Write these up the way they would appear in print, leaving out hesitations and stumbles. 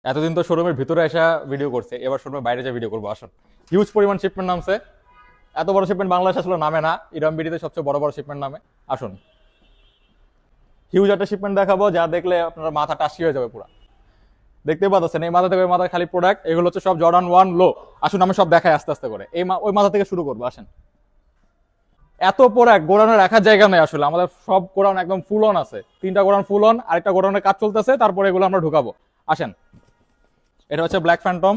এতদিন তো শোরুমের ভিতরে এসে ভিডিও করছে, এবার শোরুমের বাইরে যা ভিডিও করবো। আসুন, হিউজ পরিমাণ শিপমেন্ট নামছে। এত বড় শিপমেন্ট বাংলাদেশ আসলে নামে না, ইরাম বিডিতে সবচেয়ে বড় বড় শিপমেন্ট নামে। আসুন, হিউজ একটা শিপমেন্ট দেখাবো যা দেখলে আপনার মাথা টাসি হয়ে যাবে পুরো। দেখতে পাচ্ছেন এই মাথা থেকে ওই মাথা খালি প্রোডাক্ট, এগুলো হচ্ছে সব জর্ডান 1 লো। আসুন আমি সব দেখাই আস্তে আস্তে করে, ওই মাথা থেকে শুরু করবো। আসেন, এত প্রোডাক্ট গোডাউনে রাখার জায়গা নেই আসলে, আমাদের সব গোডাউন একদম ফুল অন আছে। 3টা গোডাউন ফুল অন, আরেকটা গোডাউনের কাজ চলতেছে, তারপরে এগুলো আমরা ঢুকাবো। আসেন, এটা হচ্ছে ব্ল্যাক ফ্যান্টম।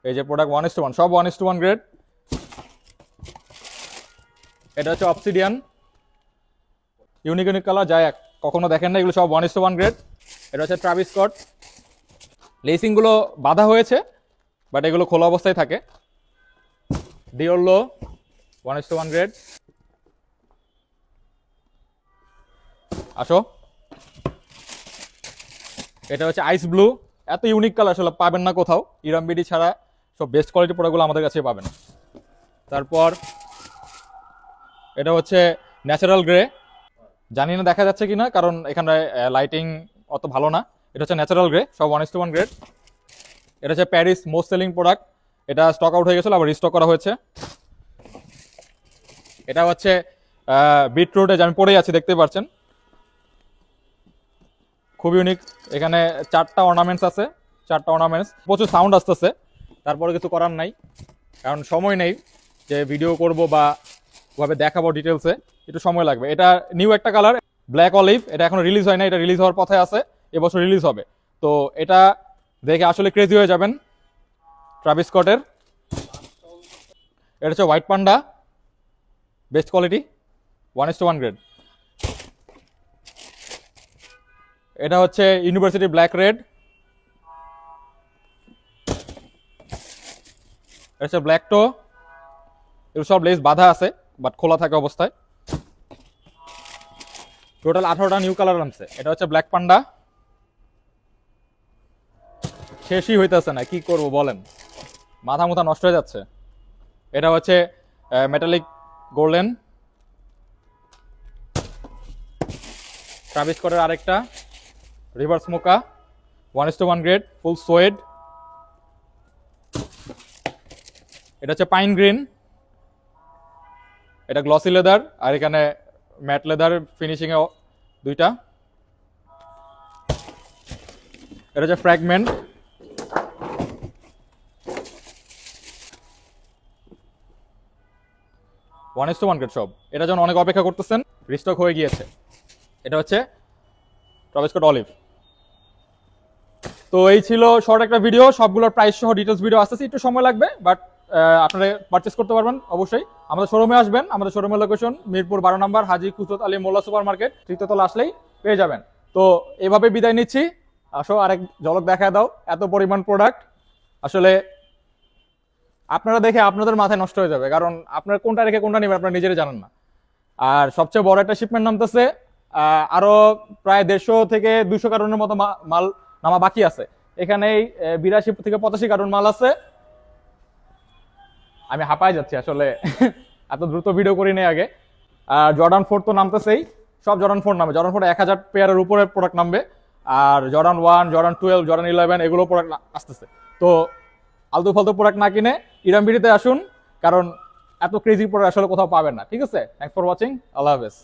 এই যে প্রোডাক্ট 1:1, সব 1:1 গ্রেড। এটা হচ্ছে অবসিডিয়ান, ইউনিক ইউনিক কালার, যা কখনো দেখেন না, এগুলো সব 1:1 গ্রেড। এটা হচ্ছে ট্রাভিস স্কট। লেসিং গুলো বাঁধা হয়েছে, বাট এগুলো খোলা অবস্থায় থাকে। ডিওলো 1:1 গ্রেড। আসো, এটা হচ্ছে আইস ব্লু। এত ইউনিক কালার আসলে পাবেন না কোথাও, ইরাম বিডি ছাড়া সব বেস্ট কোয়ালিটি প্রোডাক্টগুলো আমাদের কাছে পাবেন। তারপর এটা হচ্ছে ন্যাচারাল গ্রে, জানি না দেখা যাচ্ছে কিনা কারণ এখানে লাইটিং অত ভালো না। এটা হচ্ছে ন্যাচারাল গ্রে, সব 1:1 গ্রেড। এটা হচ্ছে প্যারিস মোস্ট সেলিং প্রোডাক্ট, এটা স্টক আউট হয়ে গেছিল, আবার রিস্টক করা হয়েছে। এটা হচ্ছে বিটরুটে, আমি পড়েই আছি দেখতে পাচ্ছেন, খুব ইউনিক। এখানে 4টা অর্নামেন্টস আছে, 4টা অর্নামেন্টস। প্রচুর সাউন্ড আসতেছে, তারপরে কিছু করার নাই কারণ সময় নেই যে ভিডিও করব বা ওভাবে দেখাবো ডিটেলসে, একটু সময় লাগবে। এটা নিউ একটা কালার, ব্ল্যাক অলিভ। এটা এখন রিলিজ হয় না, এটা রিলিজ হওয়ার পথে আছে, এবছর রিলিজ হবে। তো এটা দেখে আসলে ক্রেজি হয়ে যাবেন, ট্রাভিস স্কটের। এটা হচ্ছে হোয়াইট পান্ডা, বেস্ট কোয়ালিটি, 1:1 গ্রেড। এটা হচ্ছে ইউনিভার্সিটি ব্ল্যাক রেড। এটা হচ্ছে ব্ল্যাক টো, এগুলো সব লেস বাঁধা আছে বাট খোলা থাকে অবস্থায়। টোটাল 18টা নিউ কালার নামছে। এটা হচ্ছে ব্ল্যাক পান্ডা, শেষই হইতেছে না, কি করব বলেন, মাথা মুথা নষ্ট হয়ে যাচ্ছে। এটা হচ্ছে মেটালিক গোল্ডেন, ট্রাভিস স্কটের আরেকটা রিভার্স মোকা, 1:1 গ্রেড, ফুল সোয়েড। এটা হচ্ছে পাইন গ্রিন, এটা গ্লসি লেদার আর এখানে ম্যাট লেদার ফিনিশিং এ দুইটা। এটা হচ্ছে ফ্র্যাগমেন্ট, ওয়ান গ্রেড সব। এটা যেন অনেক অপেক্ষা করতেছেন, রিস্টক হয়ে গিয়েছে। এটা হচ্ছে ট্রাভিস স্কট অলিভ। তো এই ছিল শর্ট একটা ভিডিও, সবগুলোর প্রাইস সহ ডিটেলস ভিডিও আসতেছে, একটু সময় লাগবে বাট আপনারা পারচেস করতে পারবেন অবশ্যই। আমাদের শোরুমে আসবেন, আমাদের শোরুমের লোকেশন মিরপুর 12 নম্বর হাজী কুসরত আলী মোল্লা সুপার মার্কেট, তৃতীয়তলা আসলেই পেয়ে যাবেন। তো এভাবে বিদায় নিচ্ছি, আসো আরেক ঝলক দেখায় দাও। এত পরিমাণ প্রোডাক্ট আসলে আপনারা দেখে আপনাদের মাথায় নষ্ট হয়ে যাবে, কারণ আপনারা কোনটা রেখে কোনটা নেবেন আপনারা নিজেরাই জানেন না। আর সবচেয়ে বড় একটা শিপমেন্ট নামতেছে, আরো প্রায় 150 থেকে 200 কার্টনের মতো মাল নামা বাকি আছে। এখানে 82 থেকে 85 কার্টন মাল আছে। আমি হাঁপায় যাচ্ছি আসলে এত দ্রুত ভিডিও করি নাই আগে। আর জর্ডান 4 তো নামতেছেই, সব জর্ডান 4 নামবে। জর্ডান 4 1000 পেয়ারের উপরে প্রোডাক্ট নামবে। আর জর্ডান 1, জর্ডান 12, জর্ডান 11 এগুলো প্রোডাক্ট আসতেছে। তো আলতু ফালতু প্রোডাক্ট না কিনে ইরাম বিডিতে আসুন, কারণ এত ক্রেজি প্রোডাক্ট আসলে কোথাও পাবেন না। ঠিক আছে, থ্যাংকস ফর ওয়াচিং, আল্লাহ হাফেজ।